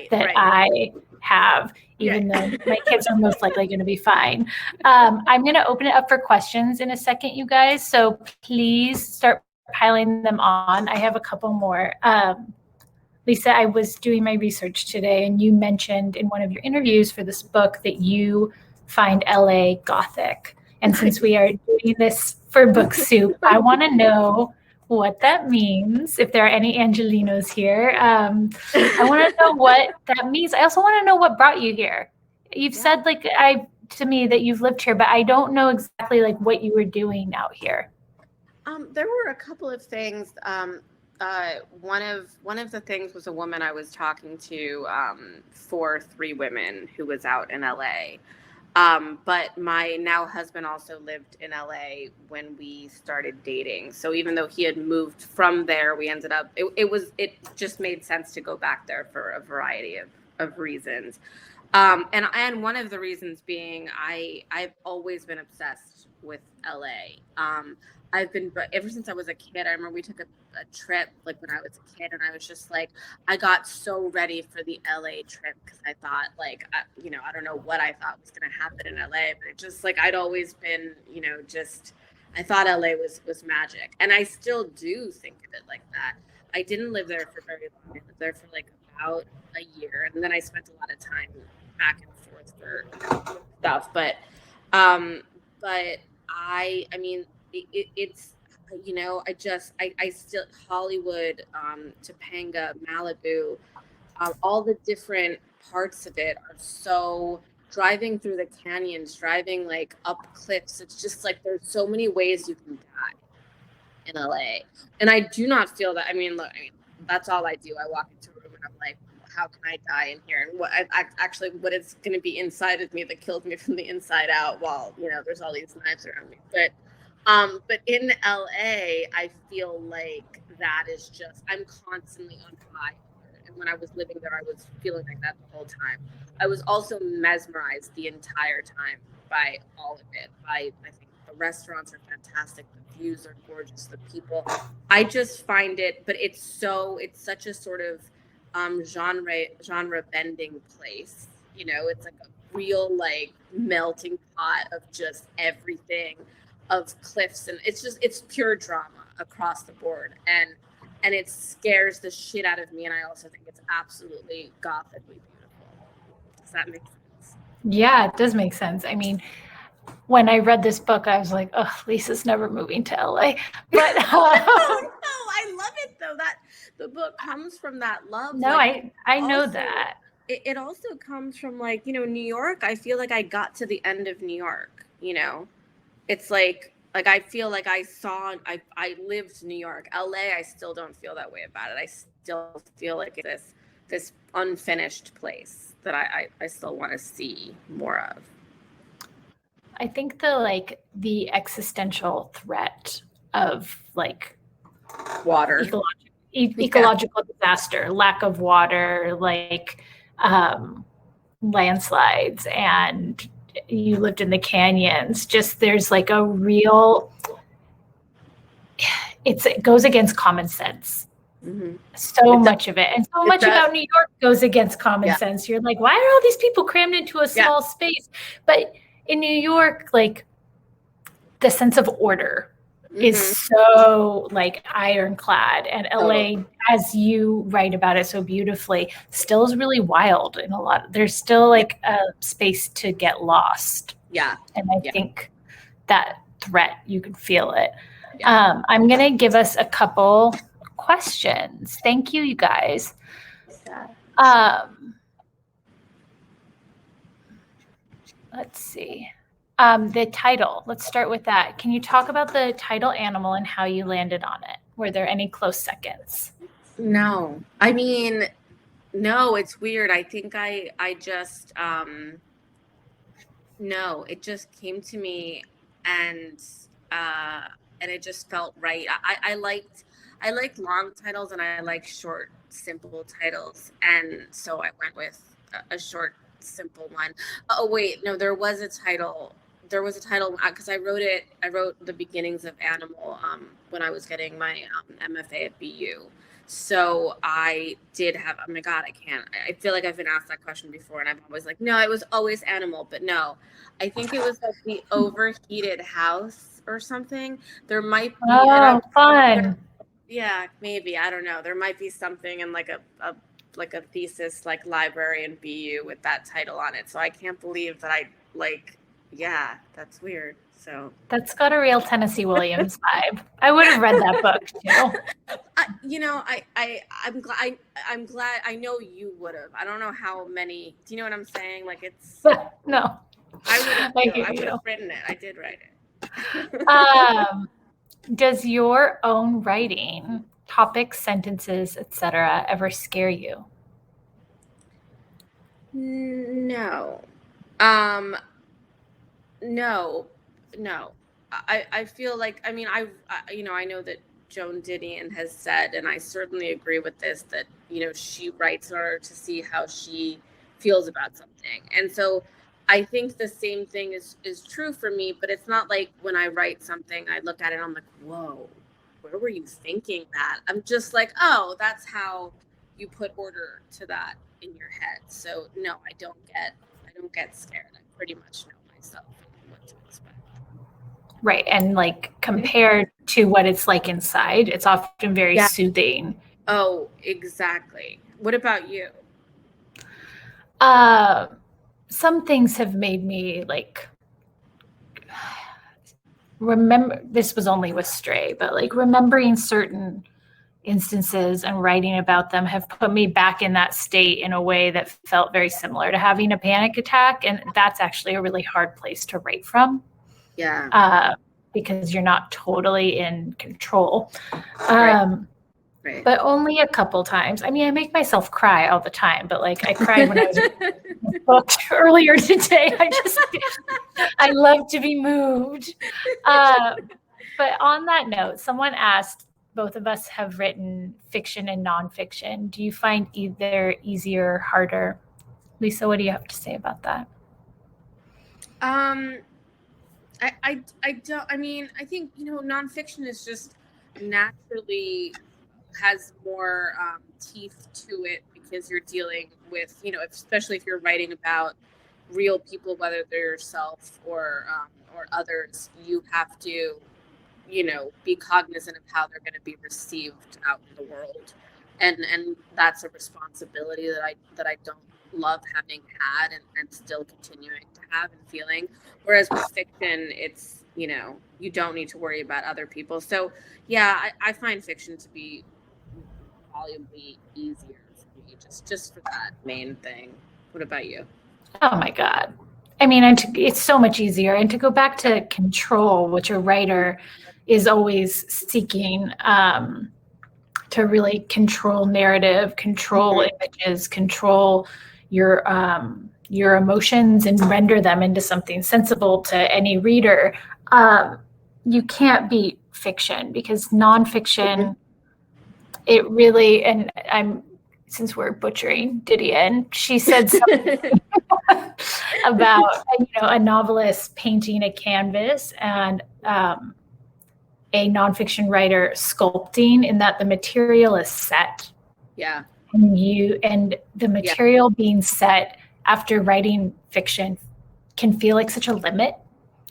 that I have, even though my kids are most likely going to be fine. I'm going to open it up for questions in a second, you guys. So please start piling them on. I have a couple more. Lisa, I was doing my research today, and you mentioned in one of your interviews for this book that you find LA gothic. And since we are doing this for Book Soup, I want to know what that means. If there are any Angelinos here, I want to know what that means. I also want to know what brought you here. You've said to me that you've lived here, but I don't know exactly like what you were doing out here. There were a couple of things. One of the things was a woman I was talking to for 3 women who was out in LA. But my now husband also lived in LA when we started dating. So even though he had moved from there, we ended up, it just made sense to go back there for a variety of reasons. And one of the reasons being I've always been obsessed with LA. Ever since I was a kid. I remember we took a trip like when I was a kid, and I was just like, I got so ready for the LA trip because I thought I don't know what I thought was going to happen in LA, but it just like I'd always been, I thought LA was magic, and I still do think of it like that. I didn't live there for very long. I lived there for like about a year, and then I spent a lot of time back and forth for stuff. But I mean. It's I still Hollywood, Topanga, Malibu, all the different parts of it are so, driving through the canyons, driving like up cliffs. It's just like there's so many ways you can die in LA, and I do not feel that. I mean, look, that's all I do. I walk into a room and I'm like, how can I die in here? And what what is going to be inside of me that kills me from the inside out? While there's all these knives around me, but in LA, I feel like that is just, I'm constantly on fire. And when I was living there, I was feeling like that the whole time. I was also mesmerized the entire time by all of it. I think the restaurants are fantastic. The views are gorgeous. The people, I just find it, but it's such a sort of genre bending place. It's like a real like melting pot of just everything, of cliffs, and it's pure drama across the board, and it scares the shit out of me, and I also think it's absolutely gothically beautiful. Does that make sense? Yeah, it does make sense. I mean, when I read this book, I was like, oh, Lisa's never moving to LA. But no, I love it though. That the book comes from that love. No, I know that. It also comes from like, New York. I feel like I got to the end of New York, It's like I feel like I lived New York. LA, I still don't feel that way about it. I still feel like it's this unfinished place that I still want to see more of. I think the existential threat of like water, ecological disaster, lack of water, like landslides and you lived in the canyons. Just there's like a real, it goes against common sense. Mm-hmm. So much of it. And so much about New York goes against common Yeah. sense. You're like, why are all these people crammed into a small space? But in New York, like the sense of order is so like ironclad. And LA, as you write about it so beautifully, still is really wild in a lot. There's still like a space to get lost. Yeah. And I think that threat, you could feel it. I'm going to give us a couple questions. Thank you, you guys. Let's see. The title, let's start with that. Can you talk about the title animal and how you landed on it? Were there any close seconds? No, I mean, no, it's weird. I think I just, no, it just came to me and it just felt right. I liked long titles and I like short, simple titles. And so I went with a short, simple one. Oh, wait, no, there was a title because I wrote the beginnings of Animal when I was getting my MFA at BU. So I did have, oh my God, I feel like I've been asked that question before and I'm always like, no, it was always Animal, but no, I think it was like the overheated house or something. There might be, fun. Yeah, maybe, I don't know. There might be something in like a thesis, like library in BU with that title on it. So I can't believe that yeah, that's weird. So that's got a real Tennessee Williams vibe. I would have read that book too. I'm glad. I know you would have. I don't know how many. Do you know what I'm saying? Like it's no. I would have written it. I did write it. Does your own writing, topics, sentences, etc., ever scare you? No. No. I feel like, I mean, I know that Joan Didion has said, and I certainly agree with this, that, she writes in order to see how she feels about something. And so I think the same thing is true for me, but it's not like when I write something, I look at it and I'm like, whoa, where were you thinking that? I'm just like, oh, that's how you put order to that in your head. So no, I don't get scared. I pretty much know myself what to expect. Right. And like compared to what it's like inside, it's often very soothing. Oh, exactly. What about you? Some things have made me like remember, this was only with Stray, but like remembering certain instances and writing about them have put me back in that state in a way that felt very similar to having a panic attack. And that's actually a really hard place to write from. Yeah. Because you're not totally in control. Right. But only a couple times. I mean, I make myself cry all the time, but like I cried when I was reading the book earlier today. I love to be moved. But on that note, someone asked, both of us have written fiction and nonfiction. Do you find either easier or harder? Lisa, what do you have to say about that? I don't, I mean, I think, nonfiction is just naturally has more teeth to it because you're dealing with, especially if you're writing about real people, whether they're yourself or others, you have to, be cognizant of how they're going to be received out in the world. And that's a responsibility that I don't love having had and still continuing to have and feeling. Whereas with fiction, it's, you don't need to worry about other people. So yeah, I find fiction to be volubly easier for me, just for that main thing. What about you? Oh my God. I mean, it's so much easier. And to go back to control, which a writer is always seeking, to really control narrative, control images, control your emotions and render them into something sensible to any reader. You can't beat fiction because nonfiction, it really, and since we're butchering Didion, she said something. about a novelist painting a canvas and a nonfiction writer sculpting, in that the material is set. Yeah. And the material being set after writing fiction can feel like such a limit.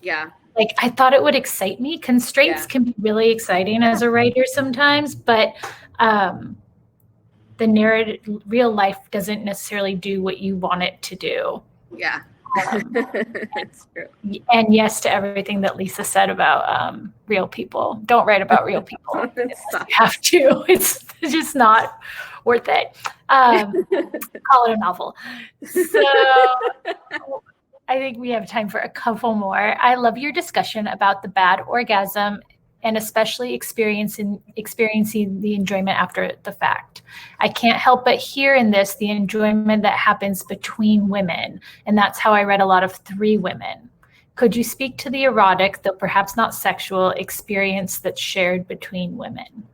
Yeah. Like, I thought it would excite me. Constraints can be really exciting as a writer sometimes, but the narrative, real life doesn't necessarily do what you want it to do. Yeah. It's true. And yes to everything that Lisa said about real people. Don't write about real people. You have to. It's just not worth it. Call it a novel. So I think we have time for a couple more. I love your discussion about the bad orgasm, and especially experiencing the enjoyment after the fact. I can't help but hear in this the enjoyment that happens between women, and that's how I read a lot of 3 women. Could you speak to the erotic, though perhaps not sexual, experience that's shared between women?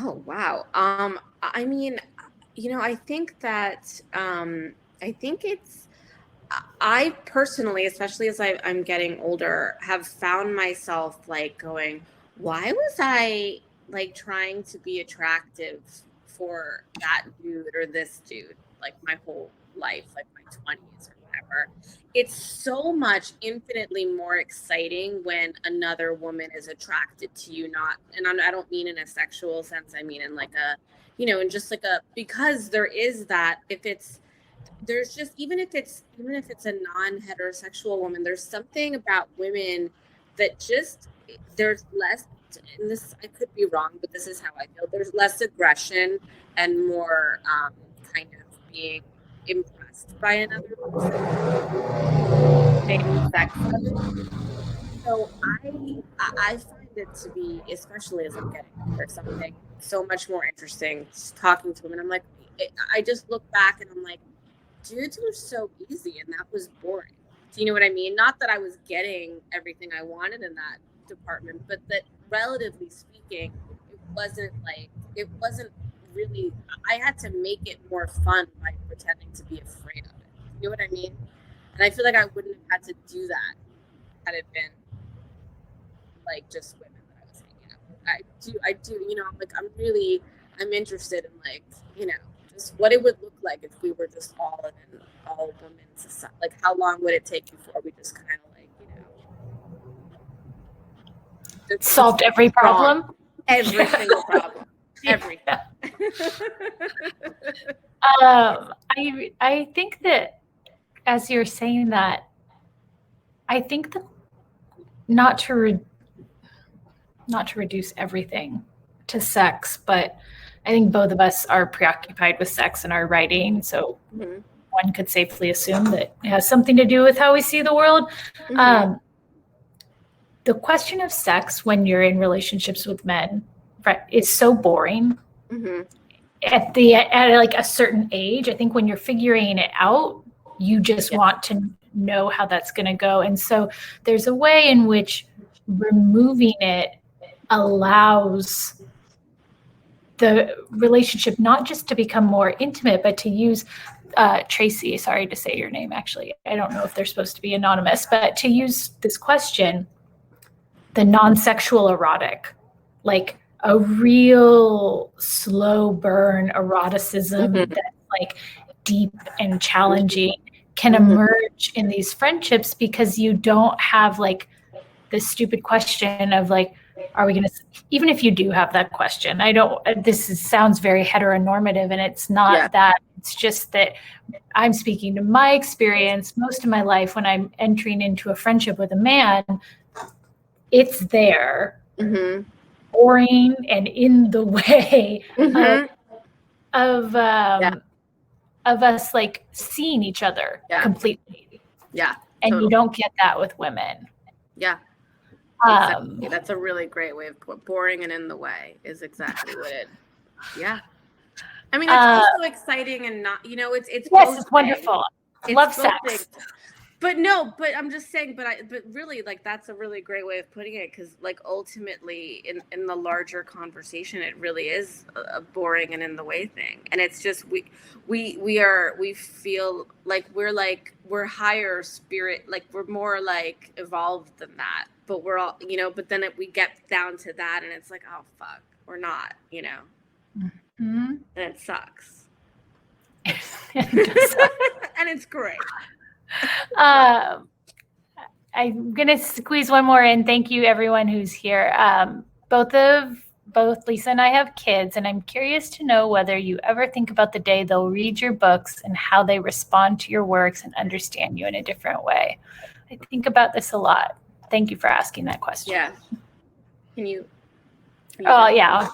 Oh, wow. I mean, I think that I personally, especially as I'm getting older, have found myself like going, why was I like trying to be attractive for that dude or this dude, like my whole life, like my 20s or whatever. It's so much infinitely more exciting when another woman is attracted to you, and I don't mean in a sexual sense, I mean in like a, in just like because there is that, there's just, even if it's a non-heterosexual woman, there's something about women that just, there's less, and this, I could be wrong, but this is how I feel, there's less aggression and more kind of being impressed by another person. Sex of it. So I find it to be, especially as I'm getting older, something so much more interesting, just talking to women. I'm like, I just look back and I'm like, dudes were so easy and that was boring. Do you know what I mean? Not that I was getting everything I wanted in that department, but that relatively speaking, it wasn't really, I had to make it more fun by pretending to be afraid of it. You know what I mean? And I feel like I wouldn't have had to do that had it been like just women that I was hanging out with. I do, I'm interested in like, just what it would look like if we were just all in an all women society. Like, how long would it take before we just kind of like, solved every problem? Every single problem. Everything. I think that as you're saying that, I think that not to reduce everything to sex, but I think both of us are preoccupied with sex in our writing. So one could safely assume that it has something to do with how we see the world. The question of sex when you're in relationships with men is so boring. At like a certain age, I think when you're figuring it out, you just want to know how that's going to go. And so there's a way in which removing it allows the relationship not just to become more intimate, but to use Tracy, sorry to say your name, actually, I don't know if they're supposed to be anonymous, but to use this question, the non-sexual erotic, like a real slow burn eroticism that's like deep and challenging can emerge in these friendships, because you don't have like this stupid question of like, are we going to, even if you do have that question, sounds very heteronormative, and it's not that. It's just that I'm speaking to my experience most of my life when I'm entering into a friendship with a man, it's there, boring and in the way of us like seeing each other completely. And totally. You don't get that with women. Exactly. That's a really great way of boring and in the way is exactly what it. I mean, it's also exciting and not, it's yes, it's wonderful. It's love sex. Things. but I'm just saying, but really, like, that's a really great way of putting it, because like ultimately in the larger conversation, it really is a boring and in the way thing, and it's just we feel like we're higher spirit, like we're more like evolved than that, but we're all, but then we get down to that, and it's like, oh fuck, we're not, Mm-hmm. and it sucks. It does suck. And it's great. I'm going to squeeze one more in. Thank you, everyone who's here. Both Lisa and I have kids, and I'm curious to know whether you ever think about the day they'll read your books and how they respond to your works and understand you in a different way. I think about this a lot. Thank you for asking that question. Yeah. Can you Oh, yeah.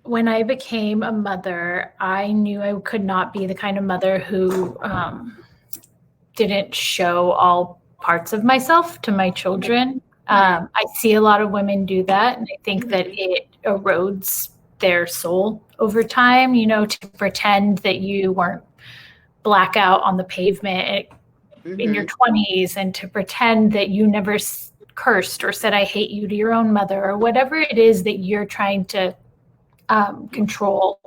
When I became a mother, I knew I could not be the kind of mother who didn't show all parts of myself to my children. I see a lot of women do that, and I think that it erodes their soul over time, to pretend that you weren't blackout on the pavement in your 20s, and to pretend that you never cursed or said I hate you to your own mother, or whatever it is that you're trying to control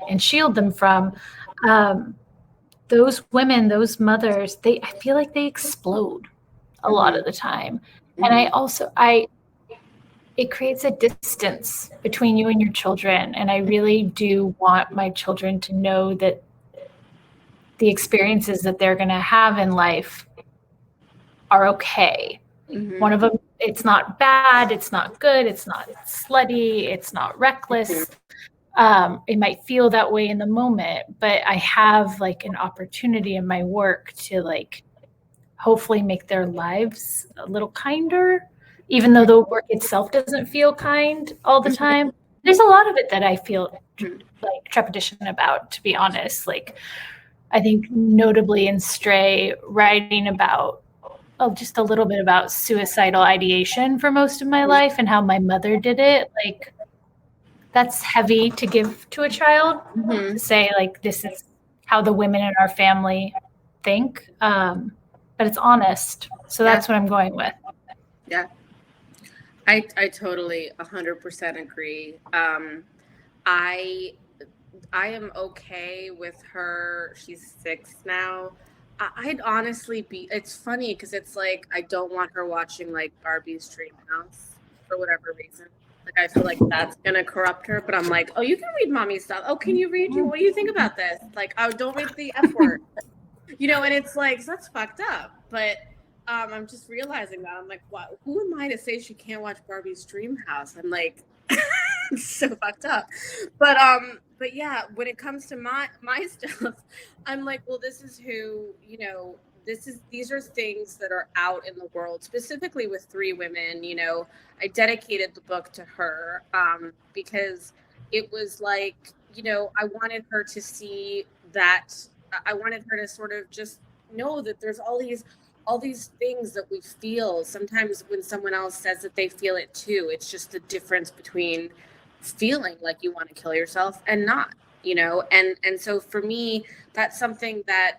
and shield them from. Those women, those mothers, I feel like they explode a lot of the time. And it creates a distance between you and your children. And I really do want my children to know that the experiences that they're going to have in life are okay. One of them, it's not bad, it's not good, it's not slutty, it's not reckless. It might feel that way in the moment, but I have like an opportunity in my work to like hopefully make their lives a little kinder, even though the work itself doesn't feel kind all the time. There's a lot of it that I feel like trepidation about, to be honest. Like, I think notably in Stray, writing about just a little bit about suicidal ideation for most of my life and how my mother did it. Like, that's heavy to give to a child, to say like, this is how the women in our family think. But it's honest. So that's what I'm going with. Yeah. I totally 100% agree. I am okay with her. She's 6 now. I'd honestly it's funny because it's like, I don't want her watching like Barbie's Dream House for whatever reason. Like, I feel like that's going to corrupt her, but I'm like, oh, you can read mommy stuff. Oh, can you read what do you think about this? Like, oh, don't read the F word. And it's like, so that's fucked up. But I'm just realizing that. I'm like, what? Who am I to say she can't watch Barbie's Dream House? I'm like, it's so fucked up. But yeah, when it comes to my stuff, I'm like, well, this is who, these are things that are out in the world, specifically with 3 women. I dedicated the book to her because it was like, I wanted her to see that. I wanted her to sort of just know that there's all these things that we feel. Sometimes when someone else says that they feel it too, it's just the difference between feeling like you want to kill yourself and not, and so for me, that's something that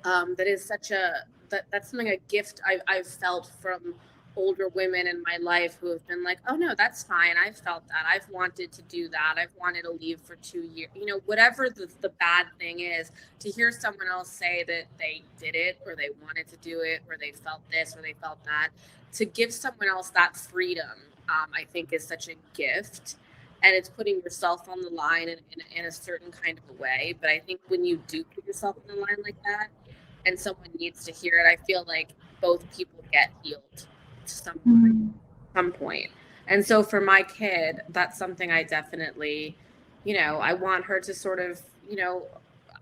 that is that's something, a gift I've felt from older women in my life who have been like, oh no, that's fine, I've felt that, I've wanted to do that, I've wanted to leave for 2 years, whatever the bad thing is, to hear someone else say that they did it, or they wanted to do it, or they felt this, or they felt that, to give someone else that freedom, I think is such a gift. And it's putting yourself on the line in a certain kind of a way. But I think when you do put yourself on the line like that, and someone needs to hear it, I feel like both people get healed to some point. And so for my kid, that's something I definitely, I want her to sort of,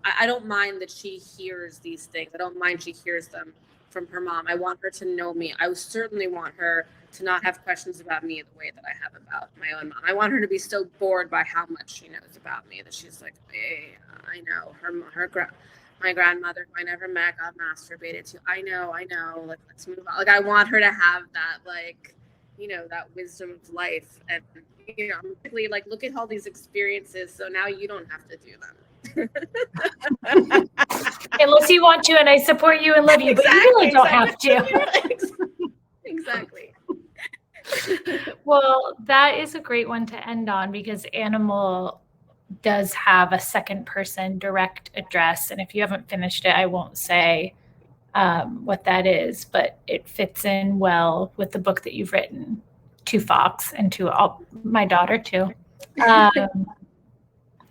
I don't mind that she hears these things. I don't mind she hears them from her mom. I want her to know me. I certainly want her to not have questions about me the way that I have about my own mom. I want her to be so bored by how much she knows about me that she's like, hey, I know my grandmother who I never met got masturbated to. I know. Like, let's move on. Like, I want her to have that, like, that wisdom of life, and basically like, look at all these experiences, so now you don't have to do them. Unless you want to, and I support you and love you, but you really don't have to. Exactly. Well, that is a great one to end on, because Animal does have a second person direct address. And if you haven't finished it, I won't say what that is, but it fits in well with the book that you've written to Fox and to my daughter too.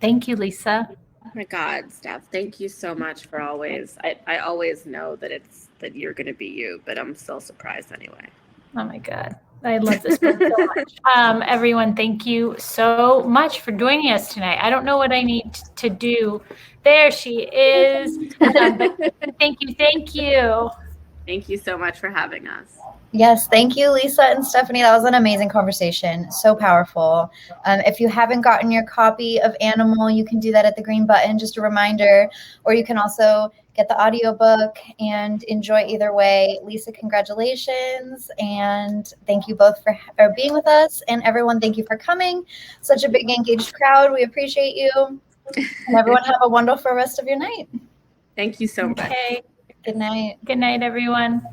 Thank you, Lisa. Oh my God, Steph, thank you so much for always. I always know that that you're going to be you, but I'm still surprised anyway. Oh my God. I love this book so much. Everyone, thank you so much for joining us tonight. I don't know what I need to do. There she is. Thank you. Thank you. Thank you so much for having us. Yes, thank you, Lisa and Stephanie. That was an amazing conversation. So powerful. If you haven't gotten your copy of Animal, you can do that at the green button, just a reminder. Or you can also get the audiobook and enjoy either way. Lisa, congratulations. And thank you both for being with us. And everyone, thank you for coming. Such a big, engaged crowd. We appreciate you. And everyone have a wonderful rest of your night. Thank you so much. Good night. Good night, everyone.